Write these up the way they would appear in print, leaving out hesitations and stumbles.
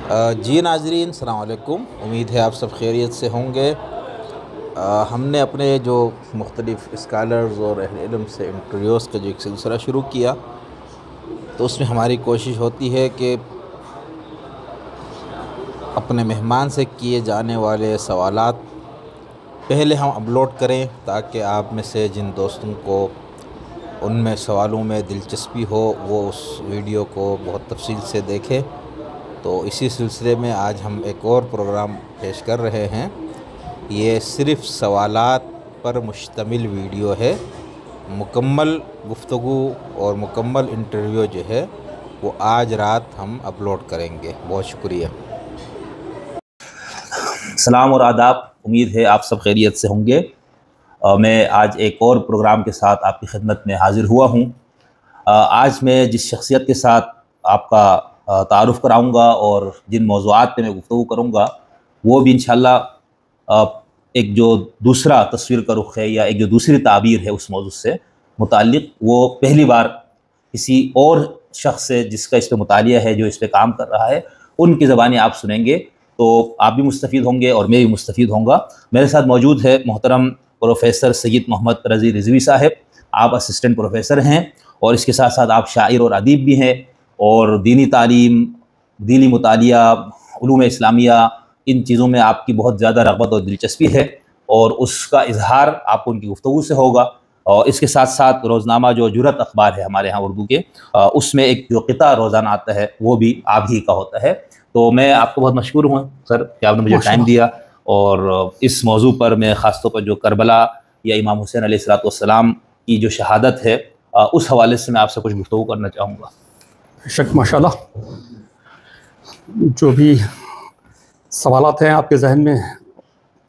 جی ناظرین السلام علیکم، امید ہے آپ سب خیریت سے ہوں گے۔ ہم نے اپنے جو مختلف اسکالرز اور اہل علم سے انٹرویوز کا جو ایک سلسلہ شروع کیا، تو اس میں ہماری کوشش ہوتی ہے کہ اپنے مہمان سے کیے جانے والے سوالات پہلے ہم اپلوڈ کریں، تاکہ آپ میں سے جن دوستوں کو ان میں سوالوں میں دلچسپی ہو وہ اس ویڈیو کو بہت تفصیل سے دیکھیں۔ تو اسی سلسلے میں آج ہم ایک اور پروگرام پیش کر رہے ہیں۔ یہ صرف سوالات پر مشتمل ویڈیو ہے، مکمل گفتگو اور مکمل انٹرویو جو ہے وہ آج رات ہم اپلوڈ کریں گے۔ بہت شکریہ۔ سلام اور آداب، امید ہے آپ سب خیریت سے ہوں گے۔ میں آج ایک اور پروگرام کے ساتھ آپ کی خدمت میں حاضر ہوا ہوں۔ آج میں جس شخصیت کے ساتھ آپ کا تعارف کراؤں گا اور جن موضوعات پہ میں گفتگو کروں گا، وہ بھی انشاءاللہ ایک جو دوسرا تصویر کا رخ ہے یا ایک جو دوسری تعبیر ہے اس موضوع سے متعلق، وہ پہلی بار کسی اور شخص سے جس کا اس پہ مطالعہ ہے، جو اس پہ کام کر رہا ہے، ان کی زبانیں آپ سنیں گے، تو آپ بھی مستفید ہوں گے اور میں بھی مستفید ہوں گا۔ میرے ساتھ موجود ہے محترم پروفیسر سید محمد رضی رضوی صاحب۔ آپ اسسٹنٹ پروفیسر ہیں اور اس کے ساتھ ساتھ آپ شاعر اور ادیب بھی ہیں، اور دینی تعلیم، دینی مطالعہ، علوم اسلامیہ، ان چیزوں میں آپ کی بہت زیادہ رغبت اور دلچسپی ہے، اور اس کا اظہار آپ کو ان کی گفتگو سے ہوگا۔ اور اس کے ساتھ ساتھ روزنامہ جو جرأت اخبار ہے ہمارے ہاں اردو کے، اس میں ایک جو قطعہ روزانہ آتا ہے وہ بھی آپ ہی کا ہوتا ہے۔ تو میں آپ کو بہت مشکور ہوں سر کہ آپ نے مجھے ٹائم دیا، اور اس موضوع پر میں خاص طور پر جو کربلا یا امام حسین علیہ الصلوۃ والسلام کی جو شہادت ہے، اس حوالے سے میں آپ سے کچھ گفتگو کرنا چاہوں گا۔ شک ماشاءاللہ، جو بھی سوالات ہیں آپ کے ذہن میں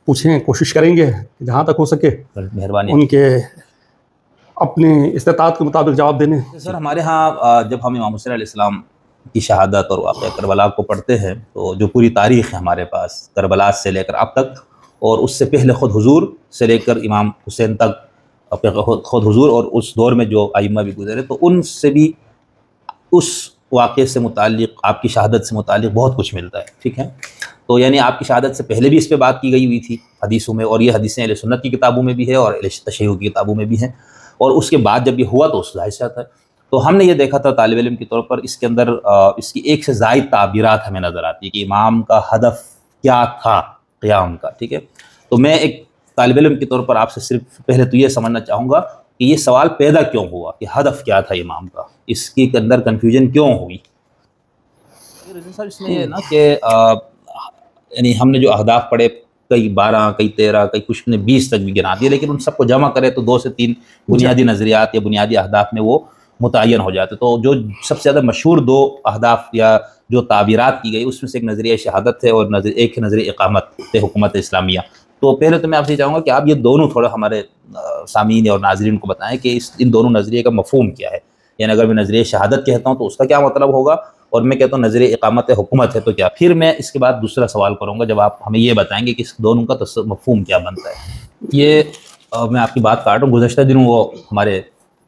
پوچھیں، کوشش کریں گے جہاں تک ہو سکے مہربانی ان کے اپنی استطاعت کے مطابق جواب دینے۔ سر ہمارے ہاں جب ہم امام حسین علیہ السلام کی شہادت اور واقعہ کربلا کو پڑھتے ہیں، تو جو پوری تاریخ ہے ہمارے پاس کربلا سے لے کر اب تک، اور اس سے پہلے خود حضور سے لے کر امام حسین تک، خود حضور اور اس دور میں جو ائمہ بھی گزرے، تو ان سے بھی اس واقعے سے متعلق، آپ کی شہادت سے متعلق بہت کچھ ملتا ہے، ٹھیک ہے؟ تو یعنی آپ کی شہادت سے پہلے بھی اس پہ بات کی گئی ہوئی تھی حدیثوں میں، اور یہ حدیثیں اہل سنت کی کتابوں میں بھی ہے اور اہل تشیع کی کتابوں میں بھی ہیں، اور اس کے بعد جب یہ ہوا تو اس ظاہر سے آتا ہے۔ تو ہم نے یہ دیکھا تھا طالب علم کے طور پر، اس کے اندر اس کی ایک سے زائد تعبیرات ہمیں نظر آتی ہے کہ امام کا ہدف کیا تھا قیام کا، ٹھیک ہے؟ تو میں ایک طالب علم کے طور پر آپ سے صرف پہلے تو یہ سمجھنا چاہوں گا کہ یہ سوال پیدا کیوں ہوا کہ ہدف کیا تھا امام کا، اس کے اندر کنفیوژن کیوں ہوئی؟ صاحب اس میں یہ نا کہ یعنی ہم نے جو اہداف پڑھے، کئی 12، کئی 13، کئی کچھ نے 20 تک بھی گنا دیا، لیکن ان سب کو جمع کرے تو 2 سے 3 بنیادی نظریات یا بنیادی اہداف میں وہ متعین ہو جاتے۔ تو جو سب سے زیادہ مشہور 2 اہداف یا جو تعبیرات کی گئی، اس میں سے ایک نظریہ شہادت ہے اور ایک نظریہ اقامت حکومت اسلامیہ۔ تو پہلے تو میں آپ سے چاہوں گا کہ آپ یہ دونوں تھوڑا ہمارے سامعین اور ناظرین کو بتائیں کہ ان دونوں نظریے کا مفہوم کیا ہے۔ یعنی اگر میں نظریہ شہادت کہتا ہوں تو اس کا کیا مطلب ہوگا، اور میں کہتا ہوں نظریہ اقامت حکومت ہے تو کیا؟ پھر میں اس کے بعد دوسرا سوال کروں گا جب آپ ہمیں یہ بتائیں گے کہ اس دونوں کا مفہوم کیا بنتا ہے۔ یہ میں آپ کی بات کاٹ رہا ہوں، گزشتہ دنوں وہ ہمارے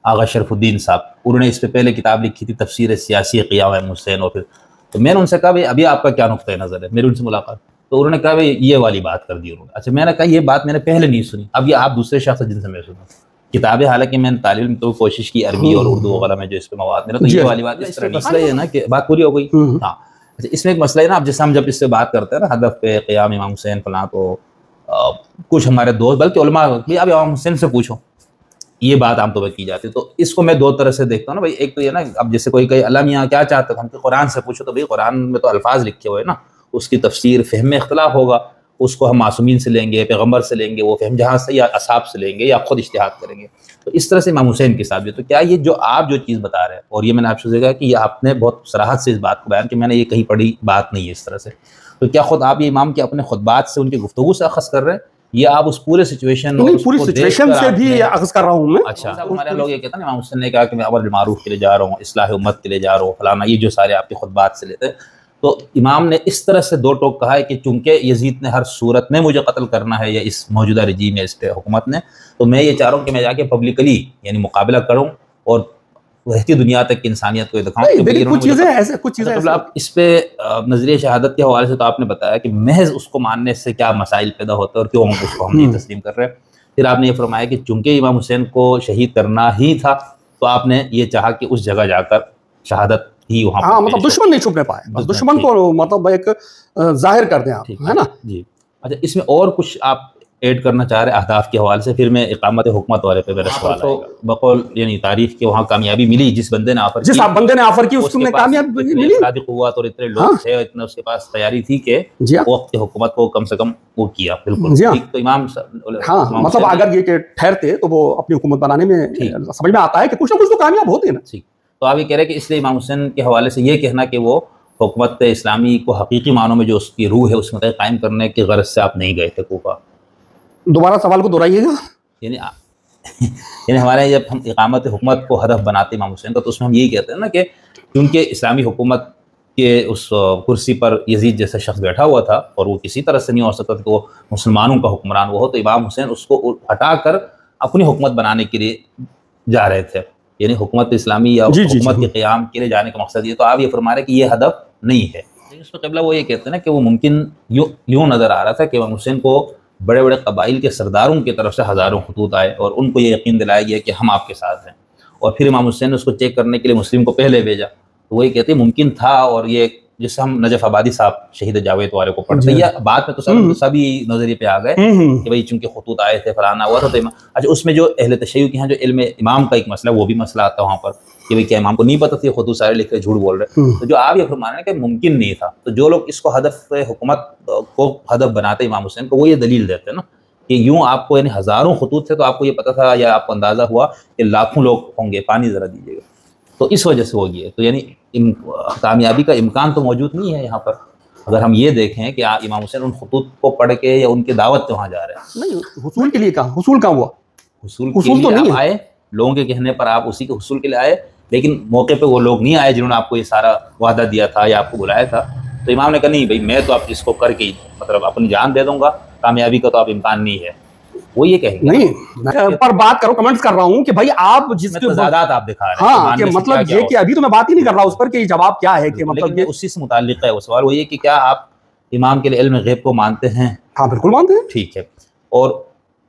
آغا شرف الدین صاحب، انہوں نے اس پہ پہلے کتاب لکھی تھی تفسیر سیاسی قیام امام حسین، اور پھر تو میں نے ان سے کہا بھائی ابھی آپ کا کیا نقطۂ نظر ہے، میری ان سے ملاقات، تو انہوں نے کہا بھائی یہ والی بات کر دی انہوں نے۔ اچھا، میں نے کہا یہ بات میں نے پہلے نہیں سنی، اب یہ آپ دوسرے شخص جن سے میں سنا کتابیں، حالانکہ میں نے طالب علم تو کوشش کی عربی اور اردو وغیرہ میں جو اس پہ مواد میرا، تو یہ والی بات اس طرح نہیں۔ مسئلہ یہ ہے نا کہ بات پوری ہو گئی، ہاں اچھا، اس میں ایک مسئلہ ہے نا، اب جیسے ہم جب اس سے بات کرتے ہیں نا ہدف پہ قیام امام حسین فلاں، تو کچھ ہمارے دوست بلکہ علماء بھی اب امام حسین سے پوچھو، یہ بات عام طور پر کی جاتی ہے۔ تو اس کو میں 2 طرح سے دیکھتا ہوں نا بھائی، ایک تو یہ نا، اب جیسے کوئی کہے اللہ میاں کیا چاہتا تھا، ہم کہ قرآن سے پوچھو، تو بھائی قرآن میں تو الفاظ لکھے ہوئے نا، اس کی تفسیر فہم میں اختلاف ہوگا، اس کو ہم معصومین سے لیں گے، پیغمبر سے لیں گے، وہ فہم جہاں سے، یا اصحاب سے لیں گے، یا خود اجتہاد کریں گے۔ تو اس طرح سے امام حسین کے ساتھ بھی، تو کیا یہ جو آپ جو چیز بتا رہے ہیں، اور یہ میں نے آپ سے کہا کہ یہ آپ نے بہت صراحت سے اس بات کو بیان کہ میں نے یہ کہیں پڑھی بات نہیں ہے اس طرح سے، تو کیا خود آپ یہ امام کے اپنے خطبات سے، ان کی گفتگو سے اخذ کر رہے ہیں، یا آپ اس پورے سچویشن سے بھی اخذ کر رہا ہوں میں؟ اچھا، ہمارے لوگ یہ کہتے ہیں امام حسین نے کہا کہ میں امر بالمعروف کے لیے جا رہا ہوں، اصلاح امت کے لیے جا رہا ہوں، فلانا، یہ جو سارے آپ کے خطبات سے لیتے ہیں، تو امام نے اس طرح سے 2 ٹوک کہا ہے کہ چونکہ یزید نے ہر صورت میں مجھے قتل کرنا ہے، یا اس موجودہ رجیم یا اس پہ حکومت نے، تو میں یہ چاہ رہا ہوں کہ میں جا کے پبلکلی یعنی مقابلہ کروں، اور رہتی دنیا تک انسانیت کو دکھاؤں. کچھ چیزیں ایسے کچھ چیزیں اب اس پہ نظریہ شہادت کے حوالے سے تو آپ نے بتایا کہ محض اس کو ماننے سے کیا مسائل پیدا ہوتے ہیں اور کیوں اس کو ہم نہیں تسلیم کر رہے. پھر آپ نے یہ فرمایا کہ چونکہ امام حسین کو شہید کرنا ہی تھا تو آپ نے یہ چاہا کہ اس جگہ جا کر شہادت ہی وہاں. ہاں مطلب دشمن نہیں چھپنے پائے, بس دشمن کو مطلب ایک ظاہر کر دیں آپ, ہے نا. جی اچھا, اس میں اور کچھ آپ ایڈ کرنا چاہ رہے ہیں اہداف کے حوالے سے؟ پھر میں اقامت حکومت والے پہ میرا سوال آئے گا. بقول یعنی تاریخ کے وہاں کامیابی ملی جس بندے نے آفر کی اس میں کامیابی ملی, اقتصادی قوت اور اتنے لوگ تھے, اتنا اس کے پاس تیاری تھی کہ وقت کی حکومت کو کم سے کم وہ کیا. بالکل تو امام ہاں مطلب اگر یہ کہ ٹھہرتے تو وہ اپنی حکومت بنانے میں سمجھ میں آتا ہے کہ کچھ نہ کچھ تو کامیاب ہوتے ہیں نا. ٹھیک, تو آپ یہ کہہ رہے ہیں کہ اس لیے امام حسین کے حوالے سے یہ کہنا کہ وہ حکومت اسلامی کو حقیقی معنوں میں جو اس کی روح ہے اس میں قائم کرنے کی غرض سے آپ نہیں گئے تھے کوفہ. دوبارہ سوال کو دہرائیے گا. یعنی ہمارے جب ہم اقامت حکومت کو ہدف بناتے امام حسین کا تو اس میں ہم یہی کہتے ہیں نا کہ کیونکہ اسلامی حکومت کے اس کرسی پر یزید جیسا شخص بیٹھا ہوا تھا اور وہ کسی طرح سے نہیں ہو سکتا کہ وہ مسلمانوں کا حکمران وہ ہو, تو امام حسین اس کو ہٹا کر اپنی حکومت بنانے کے لیے جا رہے تھے. یعنی حکومت اسلامی یا حکومت کے قیام کے لیے جانے کا مقصد یہ. تو آپ یہ فرما رہے کہ یہ ہدف نہیں ہے. اس میں قبلہ وہ یہ کہتے ہیں نا کہ وہ ممکن یوں نظر آ رہا تھا کہ امام حسین کو بڑے بڑے قبائل کے سرداروں کی طرف سے ہزاروں خطوط آئے اور ان کو یہ یقین دلایا گیا کہ ہم آپ کے ساتھ ہیں, اور پھر امام حسین نے اس کو چیک کرنے کے لیے مسلم کو پہلے بھیجا. تو وہی کہتے ہیں ممکن تھا, اور یہ جس سے ہم نجف آبادی صاحب شہید جاوید والے کو پڑھتے ہیں یا بعد میں تو سبھی نظریے پہ آ گئے کہ بھائی چونکہ خطوط آئے تھے فلانا ہوا تھا. تو اچھا اس میں جو اہل تشیع کے ہیں جو علم امام کا ایک مسئلہ وہ بھی مسئلہ آتا ہے وہاں پر کہ بھائی کیا امام کو نہیں پتہ تھی خطوط سارے لکھ رہے جھوٹ بول رہے. تو جو آپ یہ فرما رہے ہیں کہ ممکن نہیں تھا, تو جو لوگ اس کو ہدف حکومت کو ہدف بناتے امام حسین کو وہ یہ دلیل دیتے ہیں نا کہ یوں آپ کو یعنی ہزاروں خطوط تھے تو آپ کو یہ پتہ تھا یا آپ کو اندازہ ہوا کہ لاکھوں لوگ ہوں گے, پانی ذرا دیجیے گا, تو اس وجہ سے ہو گیا. تو یعنی کامیابی کا امکان تو موجود نہیں ہے یہاں پر. اگر ہم یہ دیکھیں کہ امام حسین ان خطوط کو پڑھ کے یا ان کی دعوت سے وہاں جا رہے ہیں, نہیں حصول کے لیے کہاں, حصول کہاں ہوا, حصول تو نہیں آئے, لوگوں کے کہنے پر آپ اسی کے حصول کے لیے آئے, لیکن موقع پہ وہ لوگ نہیں آئے جنہوں نے آپ کو یہ سارا وعدہ دیا تھا یا آپ کو بلایا تھا. تو امام نے کہا نہیں بھائی میں تو آپ اس کو کر کے مطلب اپنی جان دے دوں گا, کامیابی کا تو آپ امکان نہیں ہے. وہ یہ کہیں گے نہیں پر بات کرو, کمنٹس کر رہا ہوں کہ بھائی آپ جس کے تضادات آپ دکھا رہے ہیں. ہاں کہ مطلب یہ کہ ابھی تو میں بات ہی نہیں کر رہا اس پر کہ جواب کیا ہے کہ مطلب یہ اسی سے متعلق ہے وہ سوال. وہ یہ کہ کیا آپ امام کے علم غیب کو مانتے ہیں؟ ہاں بالکل مانتے ہیں. ٹھیک ہے, اور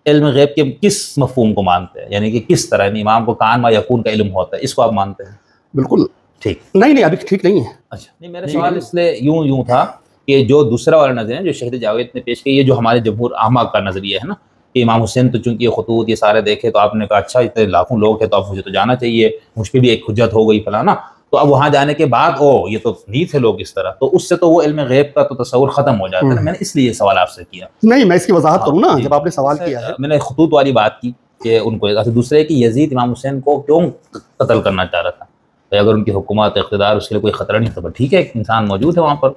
علم غیب کے کس مفہوم کو مانتے ہیں, یعنی کہ کس طرح یعنی امام کو کان ما یکون کا علم ہوتا ہے, اس کو آپ مانتے ہیں؟ بالکل ٹھیک. نہیں ابھی ٹھیک نہیں ہے. اچھا نہیں, میرا سوال اس لیے یوں تھا کہ جو دوسرا والا نظریہ ہے جو شہید جاوید نے پیش کیا, یہ جو ہمارے جمہور عامہ کا نظریہ ہے نا کہ امام حسین تو چونکہ یہ خطوط یہ سارے دیکھے تو آپ نے کہا اچھا اتنے لاکھوں لوگ ہیں تو اب مجھے تو جانا چاہیے, مجھ پہ بھی ایک حجت ہو گئی فلانا. تو اب وہاں جانے کے بعد یہ تو نہیں تھے لوگ اس طرح, تو اس سے تو وہ علم غیب کا تو تصور ختم ہو جاتا ہے. میں نے اس لیے یہ سوال آپ سے کیا. نہیں میں اس کی وضاحت کروں نا, جب آپ نے سوال کیا ہے میں نے خطوط والی بات کی کہ ان کو دوسرے کہ یزید امام حسین کو کیوں قتل کرنا چاہ رہا تھا. اگر ان کی حکومت اقتدار اس کے لیے کوئی خطرہ نہیں تھا, ٹھیک ہے ایک انسان موجود ہے وہاں پر,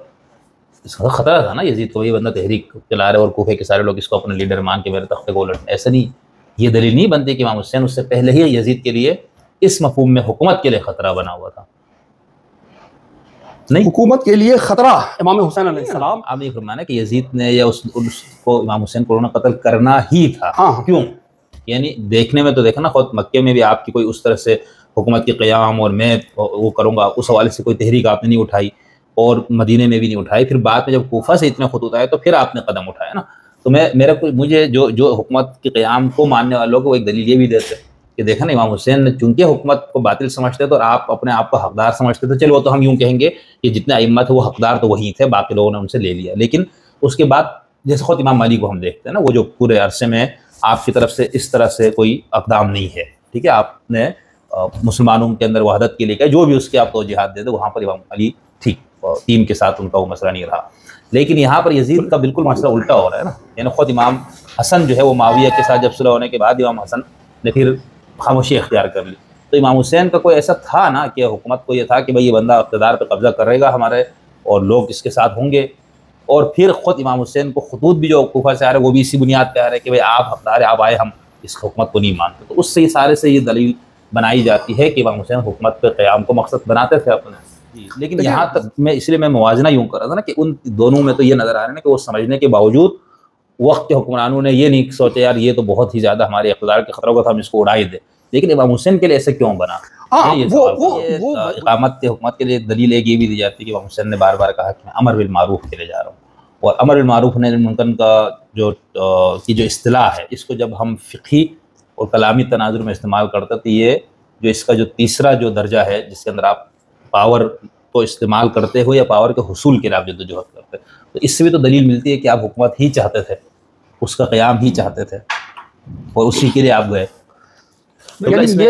اس کا خطرہ تھا نا یزید کو, وہی بندہ تحریک چلا رہے اور کوفے کے سارے لوگ اس کو اپنے لیڈر مان کے میرے تختے کو الٹ. ایسا نہیں, یہ دلیل نہیں بنتی کہ امام حسین اس سے پہلے ہی یزید کے لیے اس مفہوم میں حکومت کے لیے خطرہ بنا ہوا تھا. نہیں, حکومت کے لیے خطرہ امام حسین علیہ السلام. آپ یہ فرمانا کہ یزید نے یا اس کو امام حسین کو انہوں نے قتل کرنا ہی تھا. کیوں؟ یعنی دیکھنے میں تو دیکھا نا, خود مکے میں بھی آپ کی کوئی اس طرح سے حکومت کے قیام اور میں وہ کروں گا اس حوالے سے کوئی تحریک آپ نے نہیں اٹھائی, اور مدینے میں بھی نہیں اٹھائی. پھر بعد میں جب کوفہ سے اتنے خطوط آئے تو پھر آپ نے قدم اٹھایا نا. تو مجھے جو حکومت کے قیام کو ماننے والوں کو ایک دلیل یہ بھی دیتے کہ دیکھا نا امام حسین نے چونکہ حکومت کو باطل سمجھتے تو اور آپ اپنے آپ کو حقدار سمجھتے تھے, چلو وہ تو ہم یوں کہیں گے کہ جتنے ائمہ تھے وہ حقدار تو وہی تھے, باقی لوگوں نے ان سے لے لیا. لیکن اس کے بعد جیسے خود امام علی کو ہم دیکھتے ہیں نا, وہ جو پورے عرصے میں آپ کی طرف سے اس طرح سے کوئی اقدام نہیں ہے, ٹھیک ہے, آپ نے مسلمانوں کے اندر وحدت کے لیے کہا, جو بھی اس کے آپ توجیحات دے دے وہاں پر امام علی ٹھیک ٹیم کے ساتھ ان کا وہ مسئلہ نہیں رہا. لیکن یہاں پر یزید کا بالکل مسئلہ الٹا ہو رہا ہے نا. یعنی خود امام حسن جو ہے وہ معاویہ کے ساتھ جب صلح ہونے کے بعد امام حسن نے پھر خاموشی اختیار کر لی. تو امام حسین کا کوئی ایسا تھا نا کہ حکومت کو یہ تھا کہ بھئی یہ بندہ اقتدار پہ قبضہ کرے گا ہمارے اور لوگ اس کے ساتھ ہوں گے, اور پھر خود امام حسین کو خطوط بھی جو کوفہ سے آ رہے وہ بھی اسی بنیاد پہ آ رہے کہ بھئی آپ حقدار آپ آئے, ہم اس حکومت کو نہیں مانتے. تو اس سے یہ سارے سے یہ دلیل بنائی جاتی ہے کہ امام حسین حکومت پہ قیام کو مقصد بناتے تھے اپنے. لیکن یہاں تک اس لیے میں موازنہ یوں کر رہا تھا نا کہ ان دونوں میں تو یہ نظر آ رہا ہے نا کہ وہ سمجھنے کے باوجود وقت کے حکمرانوں نے یہ نہیں سوچا یار یہ تو بہت ہی زیادہ ہمارے اقتدار کے خطروں کا تھا, ہم اس کو اڑائی دیں. لیکن امام حسین کے لیے ایسے کیوں بنا؟ اقامت حکومت کے لیے دلیل ایک یہ بھی دی جاتی ہے کہ امام حسین نے بار بار کہا کہ میں امر بالمعروف کے لیے جا رہا ہوں، اور امر بالمعروف نہی عن المنکر کا جو اصطلاح ہے، اس کو جب ہم فقہی اور کلامی تناظر میں استعمال کرتے ہیں تو یہ جو اس کا جو تیسرا جو درجہ ہے جس کے اندر آپ پاور کو استعمال کرتے ہو یا پاور کے حصول کے لیے آپ جدوجہد کرتے ہیں، تو اس سے بھی تو دلیل ملتی ہے کہ آپ حکومت ہی چاہتے تھے، اس کا قیام ہی چاہتے تھے اور اسی کے لیے آپ گئے۔ اس میں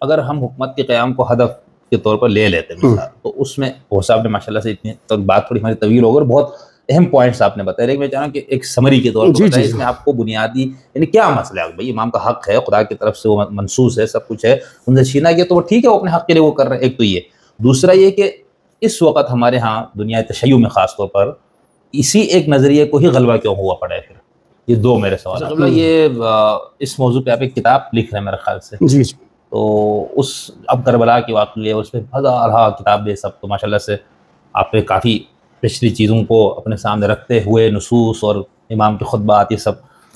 اگر ہم حکومت کے قیام کو ہدف کے طور پر لے لیتے ہیں تو اس میں صاحب نے ماشاء اللہ سے اتنی تو بات تھوڑی ہماری طویل ہوگی اور بہت اہم پوائنٹس آپ نے بتایا، لیکن میں چاہ رہا ہوں کہ ایک سمری کے طور پر بتائیں اس میں آپ کو بنیادی یعنی کیا مسئلہ ہے۔ بھائی امام کا حق ہے، خدا کی طرف سے وہ منصوص ہے، سب کچھ ہے، ان سے چھینا گیا تو وہ ٹھیک ہے، وہ اپنے حق کے لیے وہ کر رہے ہیں، ایک تو یہ۔ دوسرا یہ کہ اس وقت ہمارے ہاں دنیا تشیع میں خاص طور پر اسی ایک نظریے کو ہی غلبہ کیوں ہوا پڑا ہے پھر؟ یہ دو میرے سوال۔ یہ اس موضوع پہ آپ ایک کتاب لکھ رہے ہیں میرے خیال سے، جی تو اس اب کربلا کی واقعی ہے، اس پہ ہزارہ کتابیں سب، تو ماشاء اللہ سے آپ پہ کافی پچھلی چیزوں کو اپنے سامنے رکھتے ہوئے نصوص اور امام کے خطبات یہ سب،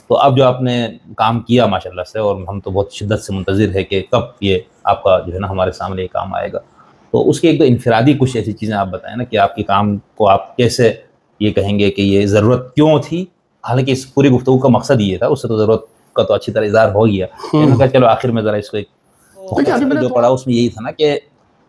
تو اب جو آپ نے کام کیا ماشاء اللہ سے، اور ہم تو بہت شدت سے منتظر ہے کہ کب یہ آپ کا جو ہے نا ہمارے سامنے یہ کام آئے گا، تو اس کے ایک دو انفرادی کچھ ایسی چیزیں آپ بتائیں نا کہ آپ کے کام کو آپ کیسے یہ کہیں گے کہ یہ ضرورت کیوں تھی، حالانکہ اس پوری گفتگو کا مقصد یہ تھا، اس سے تو ضرورت کا تو اچھی طرح اظہار ہو گیا، میں نے کہا چلو آخر میں ذرا اس کو ایک جو پڑھا اس میں یہی تھا نا کہ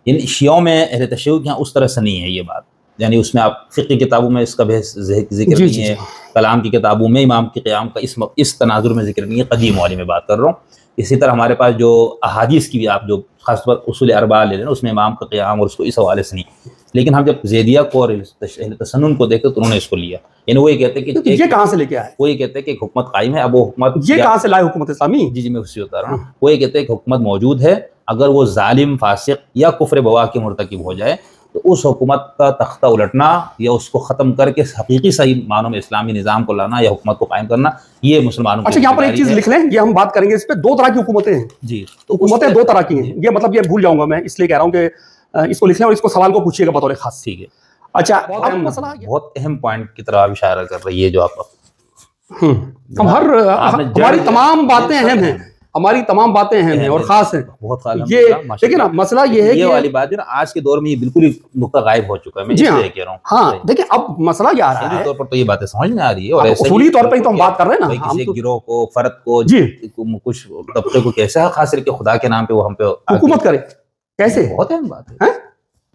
ان شیعوں میں اہل تشیع کے یہاں اس طرح سے نہیں ہے یہ بات، یعنی اس میں آپ فقہ کتابوں میں اس کا بحث ذکر نہیں ہے، کلام کی کتابوں میں امام کے قیام کا اس تناظر میں ذکر نہیں ہے، قدیم والی میں بات کر رہا ہوں۔ اسی طرح ہمارے پاس جو احادیث کی بھی آپ جو خاص طور پر اصول اربعہ لے لیں اس میں امام کا قیام اور اس کو اس حوالے سے نہیں، لیکن ہم جب زیدیہ کو اور اہل تسنن کو دیکھتے تو انہوں نے اس کو لیا، یعنی وہ یہ کہتے ہیں کہ یہ کہاں سے لے کے آئے، وہ یہ کہتے ہیں کہ ایک حکومت قائم ہے، اب وہ حکومت یہ کہاں سے لائے حکومت اسلامی؟ جی میں اسی بتا رہا ہوں، وہ یہ کہتے ہیں کہ حکومت موجود ہے، اگر وہ ظالم فاسق یا کفر بواح کے مرتکب ہو جائے تو اس حکومت کا تختہ الٹنا یا اس کو ختم کر کے حقیقی صحیح معنوں میں اسلامی نظام کو لانا یا حکومت کو قائم کرنا یہ مسلمانوں کو۔ اچھا یہاں پر ایک چیز لکھ لیں، یہ ہم بات کریں گے اس پہ، دو طرح کی حکومتیں ہیں جی، حکومتیں دو طرح کی ہیں، یہ مطلب یہ بھول جاؤں گا میں اس لیے کہہ رہا ہوں کہ اس کو لکھ لیں اور اس کو سوال کو پوچھیے گا بطور خاص۔ ٹھیک ہے، اچھا بہت اہم پوائنٹ کی طرح اشارہ کر رہی ہے جو آپ ہم ہماری تمام باتیں اہم ہیں، ہماری تمام باتیں اہم ہیں اور خاص ہیں بہت خاص۔ یہ دیکھیں نا مسئلہ یہ ہے کہ یہ والی بات ہے نا آج کے دور میں یہ بالکل ہی نقطہ غائب ہو چکا ہے، میں اس لیے کہہ رہا ہوں۔ ہاں دیکھیں اب مسئلہ یہ آ رہا ہے طور پر تو یہ باتیں سمجھ میں آ رہی ہے، اور اصولی طور پہ ہی تو ہم بات کر رہے ہیں نا، کسی گروہ کو فرد کو جی کچھ طبقے کو کیسے حق حاصل کہ خدا کے نام پہ وہ ہم پہ حکومت کرے، کیسے؟ بہت اہم بات ہے،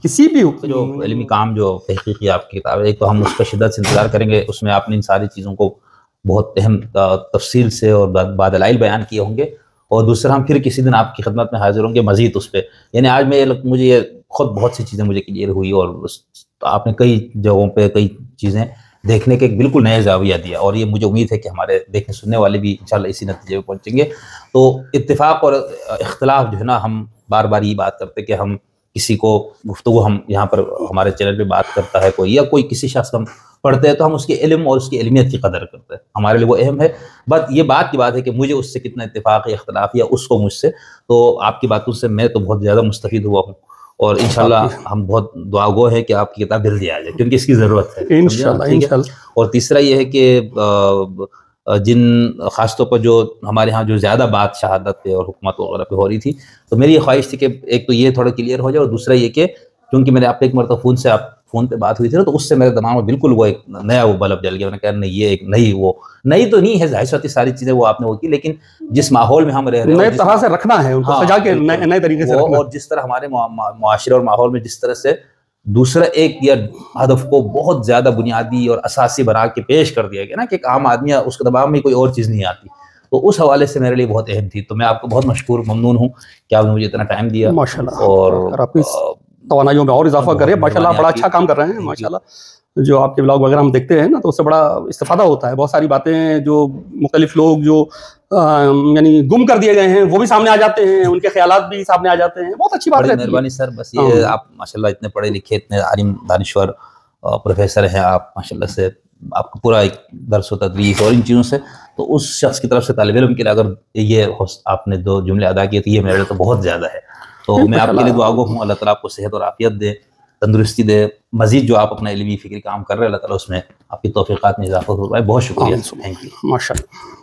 کسی بھی جو علمی کام جو تحقیقی آپ کی کتاب ہے، ایک تو ہم اس کا شدت سے انتظار کریں گے، اس میں آپ نے ان ساری چیزوں کو بہت اہم تفصیل سے اور بادلائل بیان کیے ہوں گے، اور دوسرا ہم پھر کسی دن آپ کی خدمت میں حاضر ہوں گے مزید اس پہ، یعنی آج مجھے یہ خود بہت سی چیزیں مجھے کلیئر ہوئی، اور آپ نے کئی جگہوں پہ کئی چیزیں دیکھنے کے ایک بالکل نئے زاویہ دیا، اور یہ مجھے امید ہے کہ ہمارے دیکھنے سننے والے بھی انشاءاللہ اسی نتیجے پہ پہنچیں گے۔ تو اتفاق اور اختلاف جو ہے نا، ہم بار بار یہ بات کرتے کہ ہم کسی کو گفتگو ہم یہاں پر ہمارے چینل پہ بات کرتا ہے کوئی یا کوئی کسی شخص ہم پڑھتے ہیں تو ہم اس کے علم اور اس کی علمیت کی قدر کرتے ہیں، ہمارے لیے وہ اہم ہے، بس یہ بات کی بات ہے کہ مجھے اس سے کتنا اتفاق یا اختلاف یا اس کو مجھ سے، تو آپ کی باتوں سے میں تو بہت زیادہ مستفید ہوا ہوں، اور انشاءاللہ ہم بہت دعا گو ہے کہ آپ کی کتاب جلدی آ جائے کیونکہ اس کی ضرورت ہے انشاءاللہ۔ اور تیسرا یہ ہے کہ جن خاص طور پر جو ہمارے ہاں جو زیادہ بات شہادت پہ اور حکومت وغیرہ پہ ہو رہی تھی، تو میری یہ خواہش تھی کہ ایک تو یہ تھوڑا کلیئر ہو جائے، اور دوسرا یہ کہ کیونکہ میں نے آپ ایک مرتبہ فون پہ بات ہوئی تھی نا، تو اس سے میرے دماغ میں بالکل وہ ایک نیا وہ بلب جل گیا، میں نے کہا نہیں یہ ایک نئی تو نہیں ہے، ظاہر سی ساری چیزیں وہ آپ نے وہ کی، لیکن جس ماحول میں ہم رہ رہے ہیں نئے طرح سے رکھنا ہے ان کو سجا کے نئے طریقے سے رکھنا، اور جس طرح ہمارے معاشرے اور ماحول میں جس طرح سے دوسرا ایک یا ہدف کو بہت زیادہ بنیادی اور اساسی بنا کے پیش کر دیا گیا نا کہ ایک عام آدمی اس کے دماغ میں کوئی اور چیز نہیں آتی، تو اس حوالے سے میرے لیے بہت اہم تھی، تو میں آپ کو بہت مشکور ممنون ہوں کہ آپ نے مجھے اتنا ٹائم دیا، ماشاءاللہ، اور آپ اس توانائیوں میں اور اضافہ کرے، ماشاءاللہ بڑا اچھا کام کر رہے ہیں ماشاءاللہ، جو آپ کے بلاگ وغیرہ ہم دیکھتے ہیں نا تو اس سے بڑا استفادہ ہوتا ہے، بہت ساری باتیں جو مختلف لوگ جو یعنی گم کر دیے گئے ہیں وہ بھی سامنے آ جاتے ہیں، ان کے خیالات بھی سامنے آ جاتے ہیں، بہت اچھی بات ہے۔ مہربانی سر، بس یہ آپ ماشاءاللہ اتنے پڑھے لکھے اتنے عالم دانشور پروفیسر ہیں آپ ماشاءاللہ سے، آپ کو پورا ایک درس و تدریس اور ان چیزوں سے، تو اس شخص کی طرف سے طالب علم کے لیے اگر یہ آپ نے 2 جملے ادا کیے تو یہ میرے لیے تو بہت زیادہ ہے، تو میں آپ کے لیے دعا گو ہوں، اللہ تعالیٰ آپ کو صحت اور عافیت دے، تندرستی دے، مزید جو آپ اپنا علمی فکری کام کر رہے ہیں اللہ تعالیٰ اس میں آپ کی توفیقات میں اضافہ ہو رہا ہے، بہت شکریہ، تھینک یو، ماشاءاللہ۔